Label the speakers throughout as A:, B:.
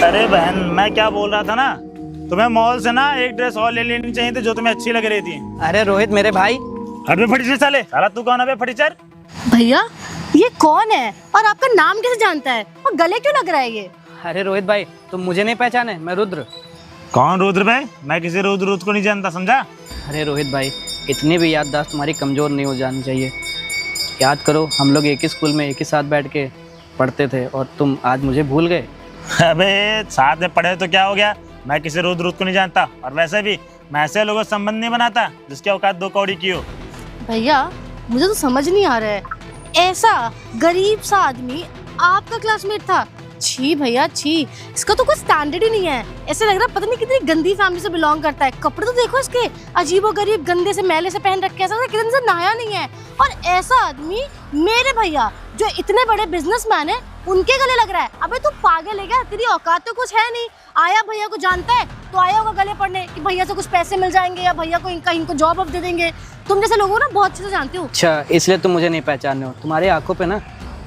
A: अरे बहन, मैं क्या बोल रहा था ना, तुम्हें मॉल से ना एक ड्रेस और ले लेनी चाहिए थी जो तुम्हें अच्छी लग रही थी।
B: अरे रोहित मेरे भाई।
A: हट बे फटीचर साले, साला तू कौन है बे फटीचर?
C: भैया ये कौन है और आपका नाम कैसे जानता है और गले क्यों लग रहा है ये?
B: अरे रोहित भाई, तुम मुझे नहीं पहचाने? मैं रुद्र।
A: कौन रुद्र बे? मैं किसी रुद्र को नहीं जानता, समझा?
B: अरे रोहित भाई, इतनी भी याददाश्त तुम्हारी कमज़ोर नहीं हो जानी चाहिए। याद करो, हम लोग एक ही स्कूल में एक ही साथ बैठ के पढ़ते थे और तुम आज मुझे भूल गए।
A: अबे साथ में पढ़े तो क्या हो गया, मैं किसी रुद्र को नहीं जानता। और वैसे भी मैं ऐसे लोगों से संबंध नहीं बनाता जिसके औकात दो कौड़ी की हो।
C: भैया मुझे तो समझ नहीं आ रहा है, ऐसा गरीब सा आदमी आपका क्लासमेट था? छी भैया छी, इसका तो कोई स्टैंडर्ड ही नहीं है। ऐसे लग रहा है पता नहीं कितनी गंदी फैमिली से बिलोंग करता है। कपड़े तो देखो इसके, अजीबोगरीब गंदे से मैले से पहन रखे, ऐसा कितने से नहाया नहीं है। और ऐसा आदमी मेरे भैया जो इतने बड़े बिजनेसमैन है उनके गले लग रहा है। अबे तू पागल है क्या? तेरी औकात तो कुछ है नहीं। आया भैया को जानता है तो आया होगा गले पड़ने कि भैया से कुछ पैसे मिल जाएंगे या भैया को इनको जॉब अब दे देंगे। तुम जैसे लोगों ना बहुत अच्छे से जानती हूँ।
B: अच्छा, इसलिए तुम मुझे नहीं पहचान रहे हो? तुम्हारी आंखों पे ना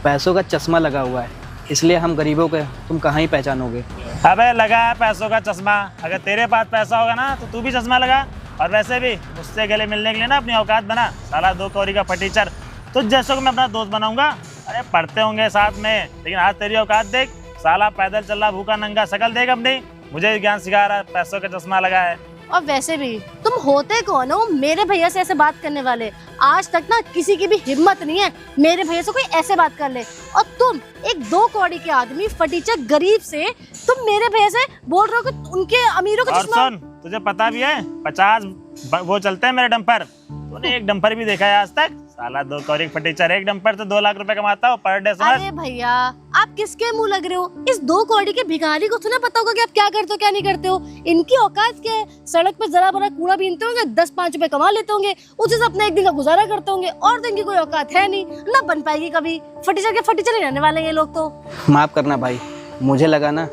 B: पैसों का चश्मा लगा हुआ है, इसलिए हम गरीबों के तुम कहाँ ही पहचानोगे।
A: अबे लगा है पैसों का चश्मा, अगर तेरे पास पैसा होगा ना तो तू भी चश्मा लगा। और वैसे भी मुझसे गले मिलने के लिए ना अपनी औकात बना, साला दो कौड़ी का फटीचर। तो जैसों को मैं अपना दोस्त बनाऊंगा। अरे पढ़ते होंगे साथ में, लेकिन आज तेरी औकात देख, साला पैदल चल रहा भूखा नंगा, शकल देख अपनी, मुझे ज्ञान सिखा रहा है, पैसों का चश्मा लगा है।
C: और वैसे भी तुम होते कौन हो मेरे भैया से ऐसे बात करने वाले? आज तक ना किसी की भी हिम्मत नहीं है मेरे भैया से कोई ऐसे बात कर ले। और तुम एक दो कौड़ी के आदमी फटीचर गरीब से तुम मेरे भैया से बोल रहे हो कि उनके अमीरों का
A: और
C: चश्मा।
A: सुन, तुझे पता भी है 50 वो चलते हैं मेरे डंपर, तूने एक डंपर भी देखा है आज तक? साला दो कौड़ी फटीचर एक डंपर से 2 लाख रुपए कमाता हो पर डे।
C: अरे भैया आप किसके मुंह लग रहे हो? इस दो कौड़ी के भिखारी को थोड़ा पता होगा कि आप क्या करते हो क्या नहीं करते हो। इनकी औकात क्या है? सड़क पे जरा बड़ा कूड़ा बीनते होंगे, 10-5 रुपए कमा लेते होंगे, उसी से अपना एक दिन का गुजारा करते होंगे। और तो इनकी कोई औकात है नहीं, ना बन पाएगी कभी। फटीचर के फटीचर ही रहने वाले हैं ये लोग तो।
B: माफ़ करना भाई, मुझे लगा ना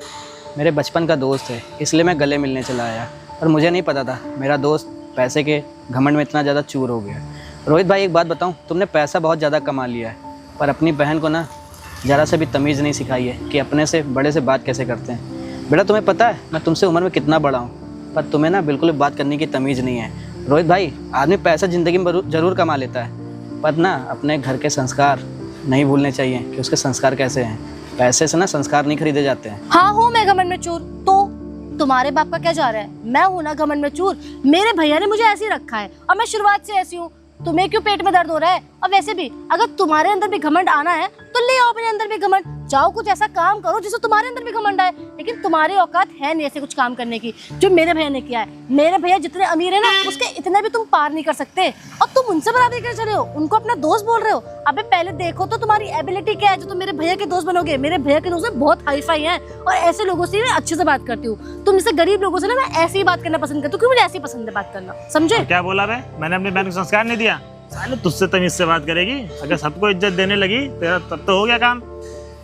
B: मेरे बचपन का दोस्त है, इसलिए मैं गले मिलने चला आया। पर मुझे नहीं पता था मेरा दोस्त पैसे के घमंड में इतना ज़्यादा चूर हो गया। रोहित भाई एक बात बताऊं, तुमने पैसा बहुत ज़्यादा कमा लिया है, पर अपनी बहन को ना ज़रा से भी तमीज़ नहीं सिखाई है कि अपने से बड़े से बात कैसे करते हैं। बेटा तुम्हें पता है मैं तुमसे उम्र में कितना बड़ा हूँ, पर तुम्हें ना बिल्कुल भी बात करने की तमीज़ नहीं है। रोहित भाई, आदमी पैसा ज़िंदगी में ज़रूर कमा लेता है, पर ना अपने घर के संस्कार नहीं भूलने चाहिए कि उसके संस्कार कैसे हैं। पैसे से ना संस्कार नहीं खरीदे जाते हैं।
C: हाँ हूँ मैं घमंड में चूर, तो तुम्हारे बाप का क्या जा रहा है? मैं हूँ ना घमंड में चूर, मेरे भैया ने मुझे ऐसे ही रखा है और मैं शुरुआत से ऐसी हूँ। तुम्हें क्यों पेट में दर्द हो रहा है? और वैसे भी अगर तुम्हारे अंदर भी घमंड आना है तो ले आओ अपने अंदर भी घमंड, जाओ कुछ ऐसा काम करो जिससे तुम्हारे अंदर भी घमंड आए। लेकिन तुम्हारी औकात है नहीं ऐसे कुछ काम करने की जो मेरे भैया ने किया है। मेरे भैया जितने अमीर है ना उसके इतने भी तुम पार नहीं कर सकते, और तुम उनसे बराबरी कर चले हो, उनको अपना दोस्त बोल रहे हो। अबे पहले देखो तो तुम्हारी एबिलिटी क्या है जो तुम मेरे भैया के दोस्त बनोगे। मेरे भैया के दोस्त बहुत हाई फाई हैं और ऐसे लोगों से मैं अच्छे से बात करती हूँ। तुम जैसे गरीब लोगों से ना मैं ऐसी ही बात करना पसंद करती हूँ क्योंकि मुझे ऐसी पसंद है बात करना, समझे?
A: क्या बोला बे? मैंने अपनी बहन को संस्कार नहीं दिया? साले तुझसे तमीज से बात करेगी? अगर सबको इज्जत देने लगी तेरा तब तो हो गया काम।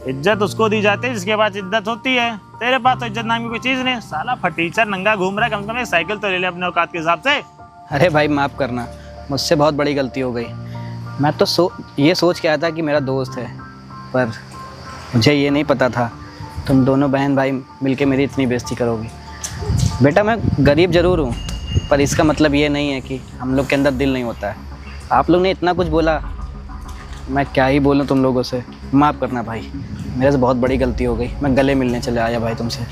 A: इज्जत उसको दी जाती है जिसके पास इज्जत होती है, तेरे पास तो इज्जत नाम की कोई चीज नहीं। साला फटीचर नंगा घूम रहा है, कम से कम एक साइकिल तो ले ले अपने औकात के हिसाब से।
B: अरे भाई माफ़ करना, मुझसे बहुत बड़ी गलती हो गई। मैं तो ये सोच के आया था कि मेरा दोस्त है, पर मुझे ये नहीं पता था तुम दोनों बहन भाई मिलके मेरी इतनी बेइज्जती करोगी। बेटा मैं गरीब ज़रूर हूँ, पर इसका मतलब ये नहीं है कि हम लोग के अंदर दिल नहीं होता है। आप लोग ने इतना कुछ बोला, मैं क्या ही बोलूँ तुम लोगों से। माफ़ करना भाई, मेरे से बहुत बड़ी गलती हो गई। मैं गले मिलने चले आया भाई तुमसे।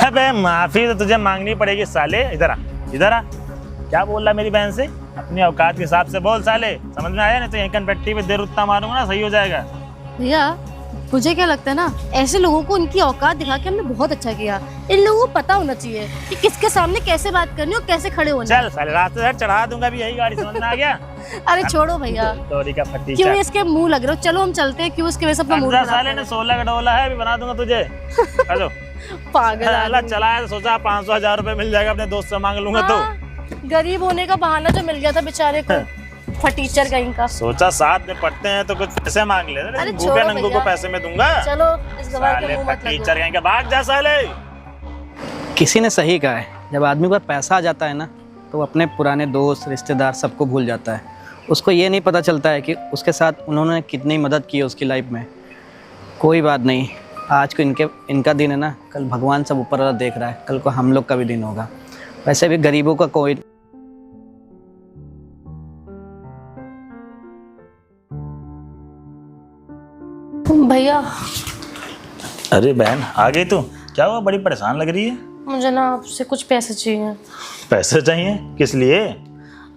A: अबे माफी तो तुझे मांगनी पड़ेगी साले। इधर आ, इधर आ। क्या बोल रहा मेरी बहन से? अपनी औकात के हिसाब से बोल साले, समझ में आया? नहीं तो यहीं कनपट्टी पे देर उतना मारूंगा ना, सही हो जाएगा।
C: भैया मुझे क्या लगता है ना, ऐसे लोगों को उनकी औकात दिखा के हमने बहुत अच्छा किया। इन लोगों को पता होना चाहिए कि किसके सामने कैसे बात करनी और कैसे खड़े होना।
A: चल साले रास्ते से चढ़ा दूंगा भी, यही गाड़ी समझ में आ गया?
C: अरे छोड़ो भैया,
A: तोरी का फटीचर।
C: क्यों इसके मुंह लग रहे हो? चलो हम चलते हैं। क्यों इसके वजह से अपना मूड
A: साले ने 16 का डोला है, अभी बना दूंगा तुझे। चलो
C: पागल
A: अल्लाह चला है, सोचा 500-1000 रुपए मिल जाएगा, अपने दोस्त से मांग लूंगा। तो
C: गरीब होने का बहाना जो मिल गया था बेचारे को, फटीचर कहीं का।
A: सोचा साथ में पढ़ते हैं तो कुछ पैसे मांग ले, भूखे नंगू को पैसे में दूंगा।
C: चलो इस गवार के मुंह मत
A: फटीचर कहीं का, भाग जा साले।
B: किसी ने सही कहा है, जब आदमी के पास पैसा आ जाता है ना तो वो अपने पुराने दोस्त रिश्तेदार सबको भूल जाता है। उसको ये नहीं पता चलता है कि उसके साथ उन्होंने कितनी मदद की है उसकी लाइफ में। कोई बात नहीं, आज को इनका दिन है ना, कल भगवान सब ऊपर वाला देख रहा है, कल को हम लोग का भी दिन होगा। वैसे भी गरीबों का कोई
C: भैया
A: अरे बहन आ गई तू, क्या हुआ, बड़ी परेशान लग रही है।
C: मुझे ना आपसे कुछ पैसे चाहिए।
A: पैसे चाहिए? किस लिए?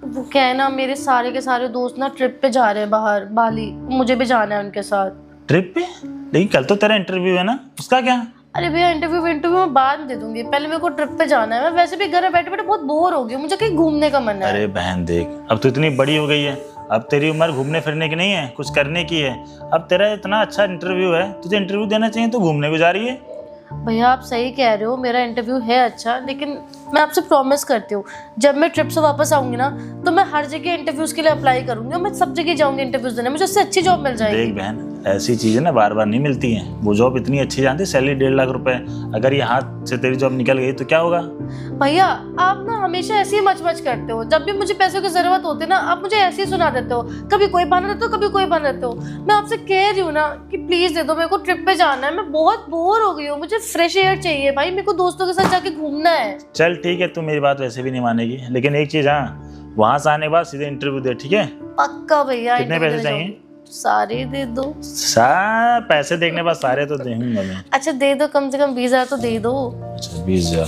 C: वो क्या है ना, मेरे सारे के सारे दोस्त ना ट्रिप पे जा रहे हैं बाहर, बाली। मुझे भी जाना है उनके साथ।
A: ट्रिप पे? लेकिन कल तो तेरा इंटरव्यू है ना, उसका क्या?
C: अरे भैया इंटरव्यू मैं बाद में दे दूंगी, पहले मेरे को ट्रिप पे जाना है। मैं वैसे भी घर में बैठे बैठे बहुत बोर हो गई हूँ, मुझे कहीं घूमने का मन है।
A: अरे बहन देख, अब तो इतनी बड़ी हो गई है, अब तेरी उम्र घूमने फिरने की नहीं है, कुछ करने की है। अब तेरा इतना अच्छा इंटरव्यू है, तुझे इंटरव्यू देना चाहिए, तो घूमने को जा रही है।
C: भैया आप सही कह रहे हो, मेरा इंटरव्यू है अच्छा, लेकिन मैं आपसे प्रॉमिस करती हूँ जब मैं ट्रिप से वापस आऊंगी ना, तो मैं हर जगह इंटरव्यूज के लिए अप्लाई करूंगी और मैं सब जगह जाऊंगी इंटरव्यूज देने, मुझे उससे अच्छी जॉब मिल जाएगी।
A: देख बहन, ऐसी चीजें ना बार बार नहीं मिलती हैं। वो जॉब इतनी अच्छी जानती, सैलरी 1.5 लाख रुपए, अगर ये हाथ से तेरी जॉब निकल गई तो क्या होगा?
C: भैया आप ना हमेशा ऐसे ही मच करते हो, जब भी मुझे पैसों की जरूरत होती है ना, आप मुझे ऐसे ही सुना देते हो, कभी कोई बहाना देते हो, कभी कोई बहाना देते हो। मैं आपसे कह रही हूँ ना कि प्लीज दे दो, मेरे को ट्रिप पे जाना है, मैं बहुत बोर हो गई हूँ, मुझे फ्रेश एयर चाहिए भाई, मेरे को दोस्तों के साथ जाके घूमना है।
A: चल ठीक है, तू मेरी बात वैसे भी नहीं मानेगी, लेकिन एक चीज, हाँ, वहां से आने के बाद सीधे इंटरव्यू दे, ठीक है?
C: पक्का भैया।
A: कितने पैसे चाहिए?
C: सारे दे दो।
A: पैसे देखने के बाद सारे तो दूंगा मैं।
C: अच्छा दे दो, कम से कम 20,000 तो दे दो।
A: अच्छा 20,000,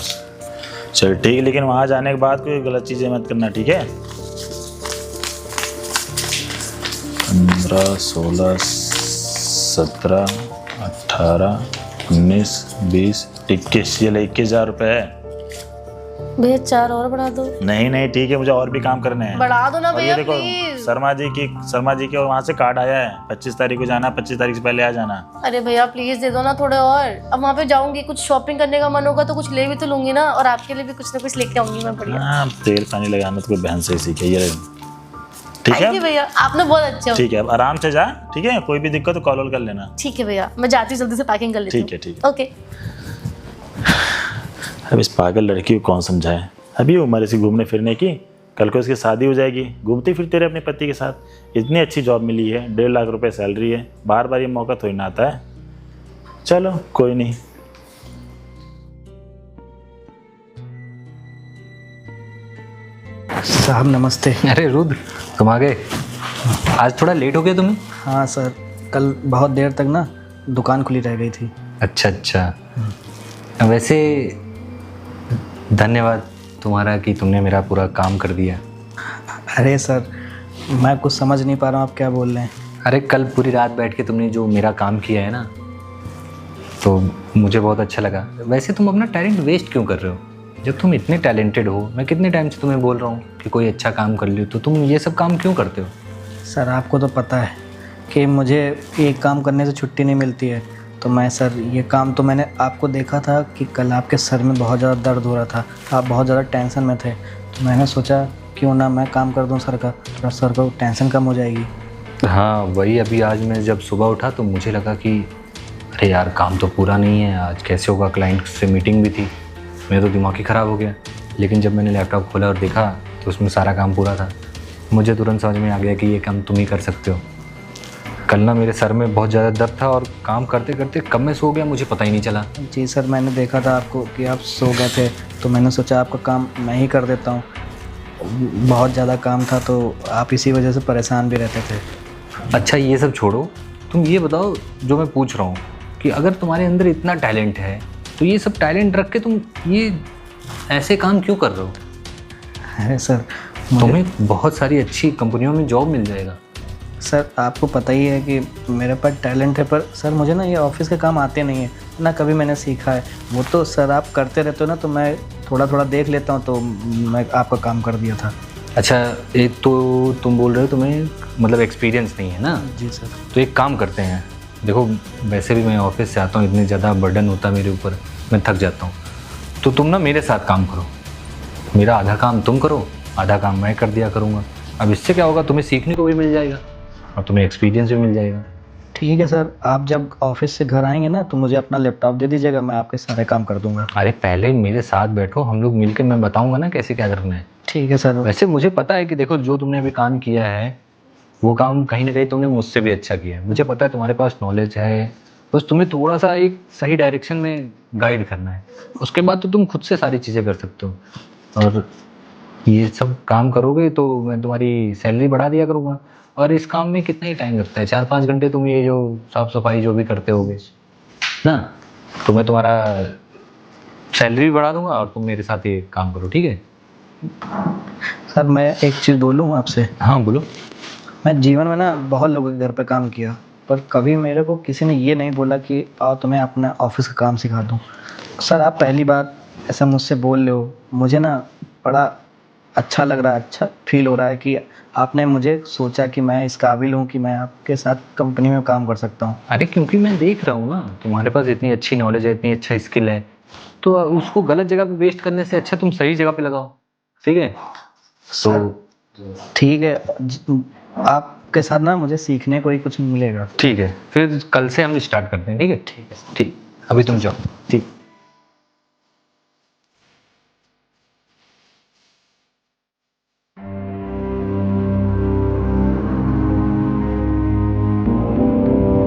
A: चल ठीक है, लेकिन वहां जाने के बाद कोई गलत चीजें मत करना, ठीक है? 15, 16, 17, 18, 19, 20, 21, ये 21,000 रुपए है।
C: भैया 4 और बढ़ा दो।
A: नहीं नहीं ठीक है, मुझे और भी काम करने हैं।
C: बढ़ा दो ना
A: और ये
C: भैया
A: देखो,
C: प्लीज।
A: शर्मा जी के वहाँ से कार्ड आया है, 25 तारीख को जाना, 25 तारीख से पहले आ जाना।
C: अरे भैया प्लीज दे दो ना थोड़े और, अब वहाँ पे जाऊंगी, कुछ शॉपिंग करने का मन होगा तो कुछ ले भी तो लूंगी ना, और आपके लिए भी कुछ ना कुछ लेके आऊंगी मैं। बढ़िया।
A: हाँ, तेल पानी लगाना तो कोई बहन से ही सीखे, ये ठीक है
C: भैया, आपने बहुत अच्छे हो।
A: ठीक है, अब आराम से जा, ठीक है? कोई भी दिक्कत तो कॉल कर लेना।
C: ठीक है भैया, मैं जाती हूँ, जल्दी से पैकिंग कर लेती हूँ।
A: ठीक है ठीक है।
C: ओके।
A: अब इस पागल लड़की को कौन समझाए, अभी उम्र इसी घूमने फिरने की, कल को इसकी शादी हो जाएगी, घूमती फिरती रहे अपने पति के साथ। इतनी अच्छी जॉब मिली है, 1.5 लाख रुपए सैलरी है, बार बार ये मौका थोड़ी ना आता है। चलो कोई नहीं।
B: साहब नमस्ते।
D: अरे रुद्र, तुम आ गए, आज थोड़ा लेट हो गया तुम्हें?
B: हाँ सर, कल बहुत देर तक ना दुकान खुली रह गई थी।
D: अच्छा अच्छा, वैसे धन्यवाद तुम्हारा कि तुमने मेरा पूरा काम कर दिया।
B: अरे सर, मैं कुछ समझ नहीं पा रहा हूँ आप क्या बोल रहे हैं।
D: अरे कल पूरी रात बैठ के तुमने जो मेरा काम किया है ना, तो मुझे बहुत अच्छा लगा। वैसे तुम अपना टैलेंट वेस्ट क्यों कर रहे हो? जब तुम इतने टैलेंटेड हो, मैं कितने टाइम से तुम्हें बोल रहा हूँ कि कोई अच्छा काम कर लो, तो तुम ये सब काम क्यों करते हो?
B: सर आपको तो पता है कि मुझे एक काम करने से छुट्टी नहीं मिलती है, तो मैं सर ये काम तो मैंने आपको देखा था कि कल आपके सर में बहुत ज़्यादा दर्द हो रहा था, आप बहुत ज़्यादा टेंशन में थे, तो मैंने सोचा क्यों ना मैं काम कर दूं सर का, थोड़ा सर को टेंशन कम हो जाएगी।
D: हाँ वही, अभी आज मैं जब सुबह उठा तो मुझे लगा कि अरे यार काम तो पूरा नहीं है, आज कैसे होगा, क्लाइंट से मीटिंग भी थी, मेरा तो दिमाग ही ख़राब हो गया। लेकिन जब मैंने लैपटॉप खोला और देखा तो उसमें सारा काम पूरा था। मुझे तुरंत समझ में आ गया कि ये काम तुम ही कर सकते हो। कल ना मेरे सर में बहुत ज़्यादा दर्द था और काम करते करते कब मैं सो गया मुझे पता ही नहीं चला।
B: जी सर, मैंने देखा था आपको कि आप सो गए थे, तो मैंने सोचा आपका काम मैं ही कर देता हूँ। बहुत ज़्यादा काम था तो आप इसी वजह से परेशान भी रहते थे।
D: अच्छा ये सब छोड़ो, तुम ये बताओ जो मैं पूछ रहा हूँ कि अगर तुम्हारे अंदर इतना टैलेंट है तो ये सब टैलेंट रख के तुम ये ऐसे काम क्यों कर रहे हो?
B: अरे सर,
D: तुम्हें बहुत सारी अच्छी कंपनियों में जॉब मिल जाएगा।
B: सर आपको पता ही है कि मेरे पास टैलेंट है, पर सर मुझे ना ये ऑफिस के काम आते नहीं है ना, कभी मैंने सीखा है। वो तो सर आप करते रहते हो ना, तो मैं थोड़ा थोड़ा देख लेता हूँ, तो मैं आपका काम कर दिया था।
D: अच्छा एक तो तुम बोल रहे हो तुम्हें मतलब एक्सपीरियंस नहीं है ना?
B: जी सर।
D: तो एक काम करते हैं, देखो वैसे भी मैं ऑफिस से आता हूँ, इतने ज़्यादा बर्डन होता है मेरे ऊपर, मैं थक जाता हूँ, तो तुम ना मेरे साथ काम करो, मेरा आधा काम तुम करो, आधा काम मैं कर दिया करूँगा। अब इससे क्या होगा, तुम्हें सीखने को भी मिल जाएगा और तुम्हें एक्सपीरियंस भी मिल जाएगा।
B: ठीक है सर, आप जब ऑफिस से घर आएंगे ना तो मुझे अपना लैपटॉप दे दीजिएगा, मैं आपके सारे काम कर दूंगा।
D: अरे पहले मेरे साथ बैठो, हम लोग मिलकर मैं बताऊंगा ना कैसे क्या करना है।
B: ठीक है सर।
D: वैसे मुझे पता है कि देखो जो तुमने अभी काम किया है वो काम कहीं ना कहीं तुमने मुझसे भी अच्छा किया है, मुझे पता है तुम्हारे पास नॉलेज है बस तुम्हें थोड़ा सा एक सही डायरेक्शन में गाइड करना है, उसके बाद तो तुम खुद से सारी चीज़ें कर सकते हो। और ये सब काम करोगे तो मैं तुम्हारी सैलरी बढ़ा दिया करूँगा। और इस काम में कितना ही टाइम लगता है, 4-5 घंटे तुम ये जो साफ सफाई जो भी करते होगे ना, तो मैं तुम्हारा सैलरी भी बढ़ा दूंगा और तुम मेरे साथ ये काम करो, ठीक है?
B: सर मैं एक चीज़ बोलूँ आपसे?
D: हाँ बोलो।
B: मैं जीवन में ना बहुत लोगों के घर पे काम किया, पर कभी मेरे को किसी ने ये नहीं बोला कि आओ तुम्हें अपना ऑफिस का काम सिखा दूँ। सर आप पहली बार ऐसा मुझसे बोल रहे हो, मुझे ना बड़ा अच्छा लग रहा है, अच्छा फील हो रहा है कि आपने मुझे सोचा कि मैं इस काबिल हूँ कि मैं आपके साथ कंपनी में काम कर सकता हूँ।
D: अरे क्योंकि मैं देख रहा हूँ ना तुम्हारे पास इतनी अच्छी नॉलेज है, इतनी अच्छा स्किल है, तो उसको गलत जगह पे वेस्ट करने से अच्छा तुम सही जगह पे लगाओ, ठीक है? तो
B: ठीक है, आपके साथ ना मुझे सीखने को ही कुछ मिलेगा।
D: ठीक है, फिर कल से हम स्टार्ट करते हैं, ठीक है? ठीक है, ठीक। अभी तुम जाओ।
B: ठीक।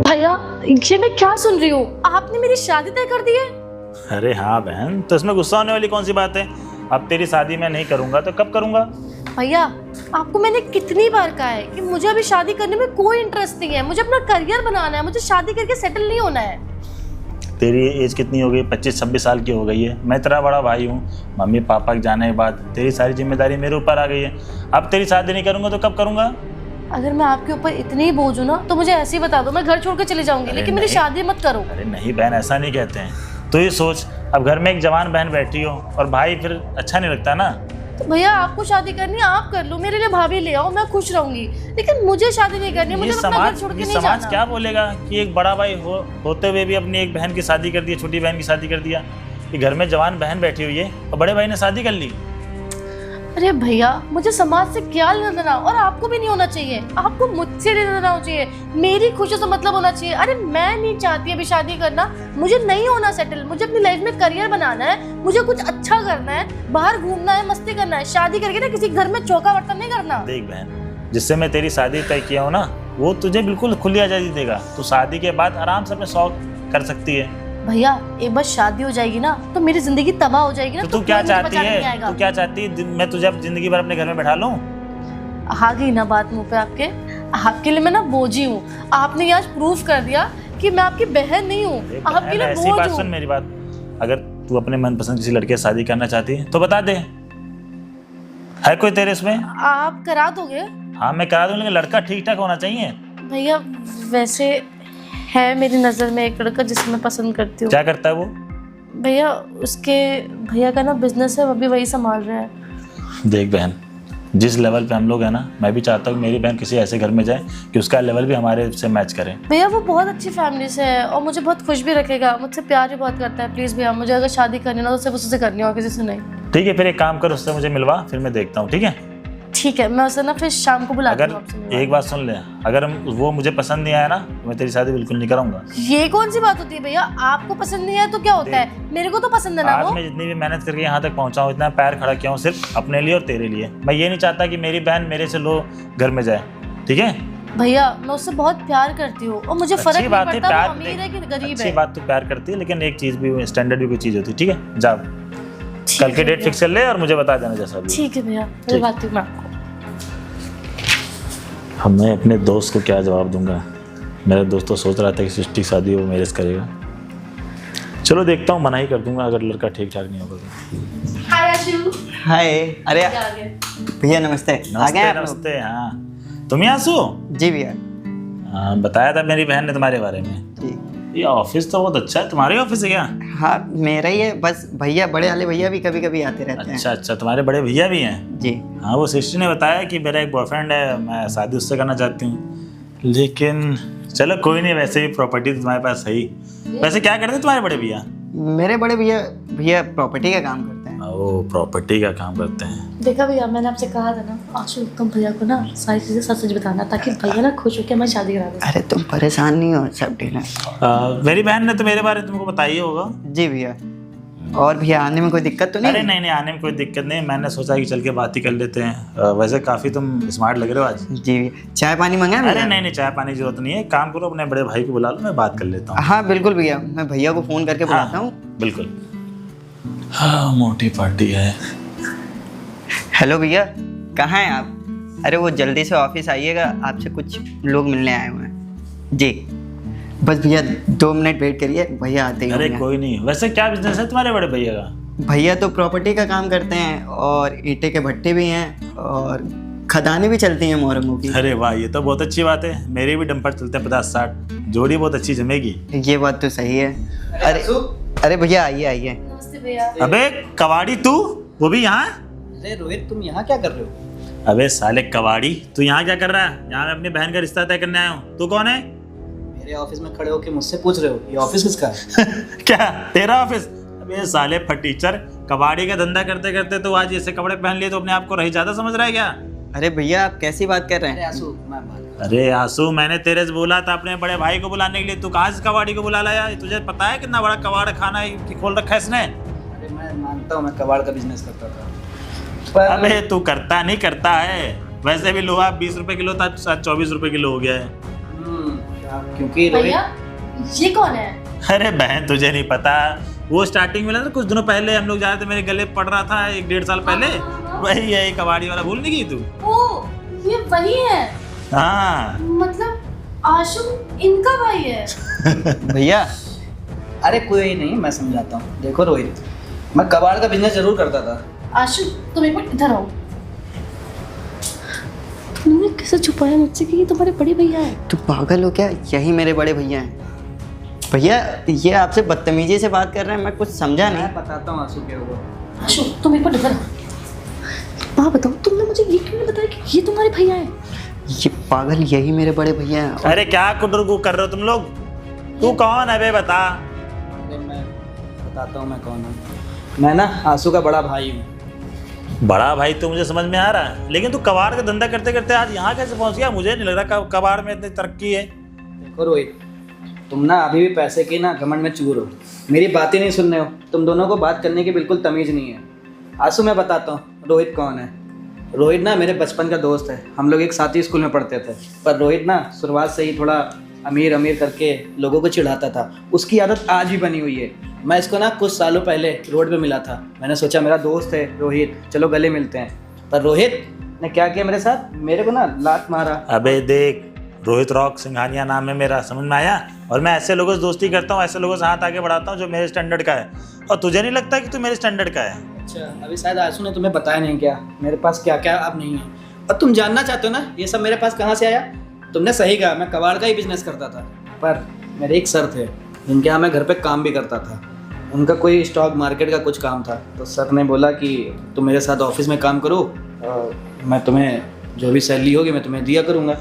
C: भैया ये मैं क्या सुन रही हूँ, आपने मेरी शादी तय कर दी है?
A: अरे हाँ बहन, तो इसमें गुस्सा होने वाली कौन सी बात है? अब तेरी शादी मैं नहीं करूँगा तो कब करूँगा?
C: भैया आपको मैंने कितनी बार कहा है कि मुझे अभी शादी करने में कोई इंटरेस्ट नहीं है, मुझे अपना करियर बनाना है, मुझे शादी करके सेटल नहीं होना है।
A: तेरी एज कितनी हो गई? 25-26 साल की हो गई है। मैं तेरा बड़ा भाई हूँ, मम्मी पापा के जाने के बाद तेरी सारी जिम्मेदारी मेरे ऊपर आ गई है। अब तेरी शादी नहीं करूँगा तो कब करूँगा?
C: अगर मैं आपके ऊपर इतनी ही बोझ हूँ ना तो मुझे ऐसे ही बता दो, मैं घर छोड़ के चली जाऊंगी, लेकिन मेरी शादी मत करो।
A: अरे नहीं बहन, ऐसा नहीं कहते हैं। तो ये सोच, अब घर में एक जवान बहन बैठी हो और भाई, फिर अच्छा नहीं लगता ना।
C: तो भैया आपको शादी करनी है आप कर लो, मेरे लिए भाभी ले आओ, मैं खुश रहूंगी, लेकिन मुझे शादी नहीं करनी है, मुझे अपना घर छोड़ के नहीं जाना।
A: समाज क्या बोलेगा कि एक बड़ा भाई होते हुए भी अपनी एक बहन की शादी कर दी, छोटी बहन की शादी कर दिया। कि घर में जवान बहन बैठी हुई है और बड़े भाई ने शादी कर ली।
C: अरे भैया मुझे समाज से क्या लेना देना, और आपको भी नहीं होना चाहिए, आपको मुझसे लेना देना होना चाहिए, मेरी खुशी से मतलब होना चाहिए। अरे मैं नहीं चाहती अभी शादी करना, मुझे नहीं होना सेटल, मुझे अपनी लाइफ में करियर बनाना है, मुझे कुछ अच्छा करना है, बाहर घूमना है, मस्ती करना है। शादी करके ना किसी घर में चौका बर्तन नहीं करना।
A: देख बहन, जिससे मैं तेरी शादी तय किया हूँ ना, वो तुझे बिल्कुल खुली आजादी देगा। तू शादी के बाद आराम से अपने शौक कर सकती है।
C: भैया एक बार शादी हो जाएगी ना तो मेरी जिंदगी तबाह हो जाएगी ना।
A: तो तू क्या चाहती है? तू क्या चाहती है? मैं तुझे अब जिंदगी भर अपने घर में बैठा लूं?
C: आ गई ना बात मुंह पे आपके? आपके लिए मैं ना बोझी हूँ, आपने आज प्रूफ कर दिया कि मैं आपकी बहन नहीं हूँ, आपके लिए
A: ऐसी बात
C: बोझ
A: सुन
C: हूँ।
A: मेरी बात, अगर तू अपने मनपसंद किसी लड़के से शादी करना चाहती है तो बता दे, है कोई तेरे इसमें?
C: आप करा दोगे?
A: हाँ मैं करा दूं, लेकिन लड़का ठीक ठाक होना चाहिए।
C: भैया वैसे है मेरी नज़र में एक लड़का जिसे मैं पसंद करती हूँ।
A: क्या करता है वो?
C: भैया उसके भैया का ना बिजनेस है, वो भी वही संभाल रहा है।
A: देख बहन, जिस लेवल पे हम लोग हैं ना, मैं भी चाहता हूँ मेरी बहन किसी ऐसे घर में जाए कि उसका लेवल भी हमारे से मैच करे।
C: भैया वो बहुत अच्छी फैमिली से है और मुझे बहुत खुश भी रखेगा, मुझसे प्यार भी बहुत करता है। प्लीज़ भैया मुझे अगर शादी करनी ना तो सिर्फ उससे करनी हो, किसी से नहीं।
A: ठीक है, फिर एक काम कर, उससे मुझे मिलवा, फिर मैं देखता हूँ। ठीक है
C: ठीक है, मैं उसे ना फिर शाम को बुलाती
A: अगर
C: हूँ आपसे मिलवाने।
A: एक बात सुन ले, अगर वो मुझे पसंद नहीं आया ना तो मैं तेरी शादी बिल्कुल नहीं कराऊंगा।
C: ये कौन सी बात होती है भैया, आपको पसंद नहीं है तो क्या होता है, मेरे को तो पसंद है ना
A: आज
C: वो।
A: मैं जितनी भी मेहनत करके यहाँ तक पहुँचा हूँ, इतना पैर खड़ा किया हूँ सिर्फ अपने लिए और तेरे लिए। मैं ये नहीं चाहता कि मेरी बहन मेरे से लो घर में जाए। ठीक है
C: भैया मैं उससे बहुत प्यार करती हूँ और मुझे फर्क
A: अच्छी
C: नहीं
A: बात है,
C: पड़ता वो
A: प्यार
C: अमीर है कि गरीब
A: अच्छी
C: है।
A: बात तो प्यार करती है, लेकिन एक चीज भी, स्टैंडर्ड भी कोई चीज होती है। ठीक है जा, कल के डेट फिक्स कर ले और मुझे बता देना जैसा भी।
C: ठीक है भैया, मैं बात हूँ मैं आपको।
A: अब मैं अपने दोस्त को क्या जवाब दूंगा? मेरा दोस्त तो सोच रहा था कि सृष्टि शादी वो मेरे से करेगा। चलो देखता हूँ, मना ही कर दूंगा अगर लड़का ठीक ठाक नहीं होगा तो।
C: हाय आशु।
E: हाय। अरे
C: आ गए।
E: भैया नमस्ते। आ गए
A: नमस्ते
E: आप लोग?
A: नमस्ते। हाँ तुम ही आंसू?
E: जी भैया।
A: हाँ बताया था मेरी बहन ने तुम्हारे बारे में।
E: जी
A: ये ऑफिस तो बहुत अच्छा है, तुम्हारे ऑफिस है क्या?
E: हाँ मेरा ही है, बस भैया बड़े वाले भैया भी कभी कभी आते रहते हैं।
A: अच्छा अच्छा, तुम्हारे बड़े भैया भी हैं?
E: जी
A: हाँ वो सृष्टि ने बताया कि मेरा एक बॉयफ्रेंड है, मैं शादी उससे करना चाहती हूँ। लेकिन चलो कोई नहीं, वैसे भी प्रॉपर्टी तो तुम्हारे पास सही। वैसे क्या करते हैं तुम्हारे बड़े भैया?
E: मेरे बड़े भैया भैया प्रॉपर्टी का काम करते हैं।
A: वो प्रॉपर्टी का काम करते हैं।
C: देखा भैया मैंने आपसे कहा था ना आशु, तुम भैया को ना सारी चीजें सच सच बताना ताकि भैया ना खुश होकर मैं शादी करा दूँ।
E: अरे तुम परेशान नहीं हो, सब डील है।
A: मेरी बहन ने तो मेरे बारे में तुमको बताया ही होगा।
E: जी भैया। और भैया आने में कोई दिक्कत तो नहीं?
A: अरे नहीं नहीं, आने में कोई दिक्कत नहीं, मैंने सोचा कि चल के बात ही कर लेते हैं। वैसे काफ़ी तुम स्मार्ट लग रहे हो आज।
E: जी भैया, चाय पानी मंगाए
A: अरे
E: भैया?
A: नहीं नहीं, चाय पानी की जरूरत नहीं है, एक काम करो अपने बड़े भाई को बुला लो, मैं बात कर लेता हूँ।
E: हाँ बिल्कुल भैया, मैं भैया को फ़ोन करके बुलाता हूँ।
A: बिल्कुल। हाँ मोटी पार्टी है।
E: हेलो भैया, कहाँ हैं आप? अरे वो जल्दी से ऑफिस आइएगा, आपसे कुछ लोग मिलने आए हुए हैं। जी बस भैया 2 मिनट वेट करिए, भैया आते ही
A: अरे
E: होंगे।
A: कोई नहीं। वैसे क्या बिजनेस है तुम्हारे बड़े भैया का?
E: भैया तो प्रॉपर्टी का काम करते हैं और ईंटे के भट्टे भी हैं और खदानें भी चलती हैं मोरंगों की।
A: अरे वाह, ये तो बहुत अच्छी बात है। मेरे भी डंपर चलते हैं 50-60, जोड़ी बहुत अच्छी जमेगी।
E: ये बात तो सही है। अरे भैया आइए आइए।
C: नमस्ते भैया।
A: अबे कबाड़ी तू, वो भी यहाँ?
B: अरे रोहित, तुम यहाँ क्या कर रहे हो?
A: अबे साले कबाड़ी, तू यहाँ क्या कर रहा है? यहाँ मैं अपनी बहन का रिश्ता तय करने आया हूँ। तू कौन है?
B: मेरे ऑफिस में खड़े होके मुझसे पूछ रहे हो ये ऑफिस किसका है?
A: क्या तेरा ऑफिस? अबे साले फटीचर, कबाड़ी का धंधा करते करते तो आज ऐसे कपड़े पहन लिए तो अपने आप को रही ज्यादा समझ रहा है क्या?
E: अरे भैया आप कैसी बात कर रहे
B: अरे
E: हैं?
B: आंसू, मैं बात
A: अरे आंसू, मैंने तेरे से बोला था अपने बड़े भाई को बुलाने के लिए, तू कहाँ से कबाड़ी को बुला लाया? तुझे पता है कितना बड़ा कबाड़ खाना खोल रखा है इसने?
B: अरे मैं मानता हूँ मैं कबाड़ का बिजनेस करता था, पर
A: अबे तू करता नहीं करता है। वैसे भी लोहा 20 रुपए किलो था, 24 रुपए किलो हो गया है।
B: क्योंकि
C: भैया ये कौन है?
A: अरे बहन तुझे नहीं पता, वो स्टार्टिंग में ना कुछ दिनों पहले हम लोग जा रहे थे, मेरे गले पड़ रहा था 1-1.5 साल पहले, वही है कबाड़ी वाला। भूल नहीं गई तू?
C: ओ ये वही है,
A: हाँ।
C: मतलब आशु इनका भाई है।
E: भैया
B: अरे कोई नहीं, मैं समझाता हूँ। देखो रोहित, मैं कबाड़ का बिजनेस जरूर करता था।
C: आशु तुम एक मिनट इधर आओ। तुमने कैसे छुपाया मुझसे कि ये तुम्हारे बड़े भैया हैं?
E: तू पागल हो क्या? यही मेरे बड़े भैया हैं। भैया ये आपसे बदतमीजी से बात कर रहे हैं, मैं कुछ समझा नहीं।
B: मैं बताता हूँ आंसू क्या हुआ।
C: आशु तुम एक मिनट इधर आओ। माँ बताओ, तुमने मुझे ये क्यों नहीं बताया कि ये तुम्हारे भैया हैं?
E: ये पागल यही मेरे बड़े भैया हैं।
A: अरे क्या कुटुरगु कर रहे हो तुम लोग? तू कौन है बे, बता।
B: अरे मैं बताता हूँ मैं कौन हूँ। मैं ना आंसू का बड़ा भाई हूँ।
A: बड़ा भाई तो मुझे समझ में आ रहा है, लेकिन तू कबाड़ का धंधा करते करते आज यहाँ कैसे पहुँच गया? मुझे नहीं लग रहा कबाड़ में इतनी तरक्की है।
B: देखो रोहित, तुम ना अभी भी पैसे के ना घमंड में चूर हो, मेरी बातें नहीं सुन रहे हो। तुम दोनों को बात करने की बिल्कुल तमीज़ नहीं है। आंसू मैं बताता हूँ रोहित कौन है। रोहित ना मेरे बचपन का दोस्त है, हम लोग एक साथ ही स्कूल में पढ़ते थे। पर रोहित ना शुरुआत से ही थोड़ा अमीर अमीर करके लोगों को चिढ़ाता था। उसकी आदत आज भी बनी हुई है। मैं इसको ना कुछ सालों पहले रोड पे मिला था, मैंने सोचा मेरा दोस्त है रोहित, चलो गले मिलते हैं। पर रोहित ने क्या किया मेरे साथ, मेरे को ना लात मारा।
A: अबे देख, रोहित रॉक सिंघानिया नाम है मेरा, समझ में आया? और मैं ऐसे लोगों से दोस्ती करता हूँ, ऐसे लोगों से हाथ आगे बढ़ाता हूँ जो मेरे स्टैंडर्ड का है। और तुझे नहीं लगता कि तू मेरे स्टैंडर्ड का है?
B: अच्छा, अभी शायद आंसू ने तुम्हें बताया नहीं क्या मेरे पास क्या क्या अब नहीं है। और तुम जानना चाहते हो ना ये सब मेरे पास कहाँ से आया? तुमने सही कहा, मैं कबाड़ का ही बिजनेस करता था। पर मेरे एक सर थे जिनके यहाँ मैं घर पे काम भी करता था। उनका कोई स्टॉक मार्केट का कुछ काम था, तो सर ने बोला कि तुम मेरे साथ ऑफिस में काम करो और मैं तुम्हें जो भी सैलरी होगी मैं तुम्हें दिया करूँगा।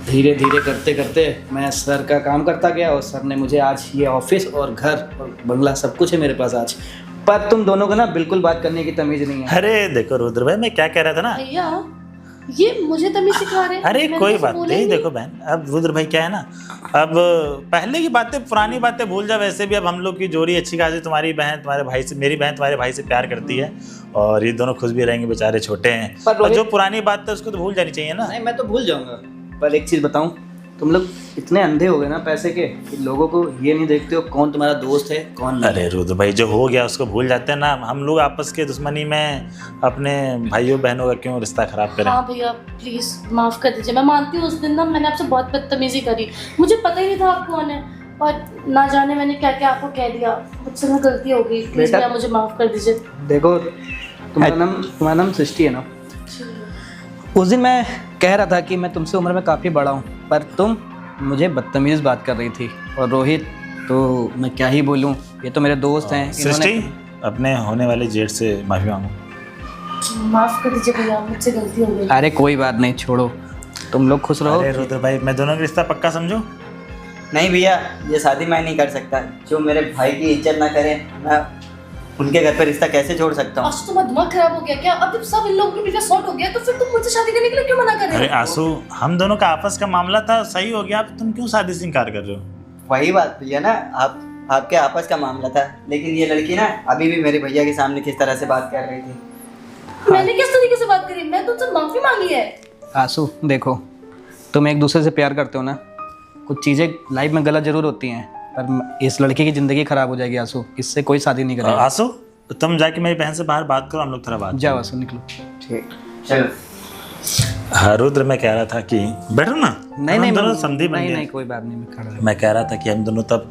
B: धीरे धीरे करते करते मैं सर का काम करता गया और सर ने मुझे आज ये ऑफिस और घर और बंगला सब कुछ है मेरे पास आज। पर तुम दोनों को ना बिल्कुल बात करने की तमीज़ नहीं है।
A: अरे देखो रुद्र भाई, मैं क्या कह रहा था ना।
C: भैया ये मुझे तमीज सिखा रहे हैं।
A: अरे
C: मैंने
A: कोई
C: ऐसा
A: बात
C: बोला
A: नहीं,
C: ही
A: देखो बहन, अब रुद्र भाई क्या है ना, अब पहले की बातें पुरानी बातें भूल जा। वैसे भी अब हम लोग की जोड़ी अच्छी खासी, तुम्हारी बहन तुम्हारे भाई से, मेरी बहन तुम्हारे भाई से प्यार करती है और ये दोनों खुश भी रहेंगे, बेचारे छोटे हैं।
B: पर
A: और जो
B: रोहित-
A: पुरानी बात है उसको तो भूल जानी चाहिए ना।
B: नहीं, मैं तो भूल जाऊंगा। पर एक चीज़ बताऊं, तुम लोग इतने अंधे हो गए ना पैसे के कि लोगों को ये नहीं देखते हो कौन तुम्हारा दोस्त है कौन नहीं।
A: अरे रुद्र भाई, जो हो गया उसको भूल जाते हैं ना। हम लोग आपस के दुश्मनी में अपने भाइयों बहनों का क्यों रिश्ता खराब करें?
C: हाँ भैया प्लीज माफ कर दीजिए। मैं मानती हूँ उस दिन ना मैंने आपसे बहुत बदतमीजी करी, मुझे पता ही नहीं था आप कौन है और ना जाने मैंने क्या क्या आपको कह दिया। मुझसे ना गलती हो गई, प्लीज
B: बेटा-
C: भैया मुझे माफ कर दीजिए।
B: देखो तुम्हारा नाम सृष्टि है ना। उस दिन मैं कह रहा था कि मैं तुमसे उम्र में काफ़ी बड़ा हूँ, पर तुम मुझे बदतमीज़ बात कर रही थी। और रोहित तो मैं क्या ही बोलूँ, ये तो मेरे दोस्त हैं।
A: सृष्टि, अपने होने वाले जेठ से माफी मांगो।
C: माफ कर दीजिए भैया, मुझसे गलती हो गई।
B: अरे कोई बात नहीं, छोड़ो, तुम लोग खुश रहो।
A: अरे रुद्र भाई, मैं दोनों का रिश्ता पक्का समझो।
E: नहीं भैया, ये शादी मैं नहीं कर सकता। जो मेरे भाई की इज्जत ना करे, मैं उनके घर पर रिश्ता कैसे छोड़ सकता हूँ?
C: आज तुम्हारा दिमाग खराब हो गया क्या? अब जब सब इन लोगों के बीच सॉर्ट हो गया तो फिर तुम मुझसे शादी करने के लिए क्यों मना कर
A: अरे
C: रहे हो?
A: आंसू, हम दोनों का आपस का मामला था, सही हो गया, अब तुम क्यों शादी से इनकार कर रहे हो?
E: वही बात भैया ना, आप आपके आपस का मामला था, लेकिन ये लड़की ना अभी भी मेरे भैया के सामने किस तरह से बात कर रही थी।
C: मैंने किस तरीके से बात करी? मैं तुमसे माफी मांगी है।
B: आंसू देखो, तुम एक दूसरे से प्यार करते हो ना, कुछ चीज़ें लाइफ में गलत जरूर होती हैं, पर इस लड़की की ज़िंदगी ख़राब हो जाएगी आंसू, इससे कोई शादी नहीं करेगा।
A: आंसू तुम जाके मेरी बहन से बाहर बात करो, हम लोग थोड़ा बात।
B: जाओ आंसू, निकलो।
E: ठीक, चलो।
A: हाँ रुद्र, मैं कह रहा था कि बैठो ना।
B: नहीं
A: हम
B: नहीं
A: दोनों समधी बन
B: नहीं
A: गए।
B: नहीं, कोई बात नहीं, मैं खड़ा
A: मैं कह रहा था कि हम दोनों तब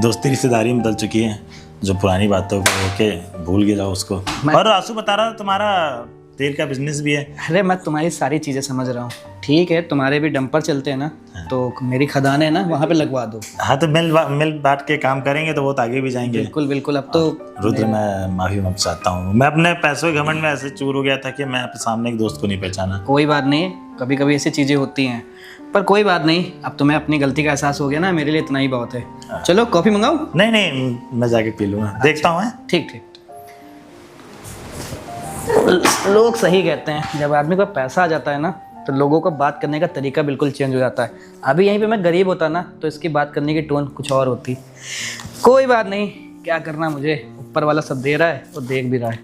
A: दोस्ती रिश्तेदारी में बदल चुकी है, जो पुरानी बातों को होके भूल के जाओ उसको। और आंसू बता रहा तुम्हारा तेल का बिजनेस भी है।
B: अरे मैं तुम्हारी सारी चीज़ें समझ रहा हूँ, ठीक है, तुम्हारे भी डंपर चलते हैं ना, तो मेरी खदान है ना, वहाँ पे लगवा दो।
A: हाँ तो मिल बांट के काम करेंगे तो वो तो आगे भी जाएंगे।
B: बिल्कुल बिल्कुल। अब तो
A: रुद्र मैं माफी मांगना चाहता हूँ, मैं अपने पैसों के घमंड में ऐसे चूर हो गया था कि मैं अपने सामने एक दोस्त को नहीं पहचाना।
B: कोई बात नहीं, कभी कभी ऐसी चीज़ें होती हैं, पर कोई बात नहीं, अब तुम्हें अपनी गलती का एहसास हो गया ना, मेरे लिए इतना ही बहुत है। चलो कॉफ़ी मंगाऊँ?
A: नहीं नहीं, मैं जाके पी लूँगा, देखता हूँ।
B: ठीक ठीक। लोग सही कहते हैं, जब आदमी को पैसा आ जाता है ना, तो लोगों का बात करने का तरीका बिल्कुल चेंज हो जाता है। अभी यहीं पे मैं गरीब होता ना, तो इसकी बात करने की टोन कुछ और होती। कोई बात नहीं, क्या करना मुझे, ऊपर वाला सब दे रहा है और देख भी रहा है।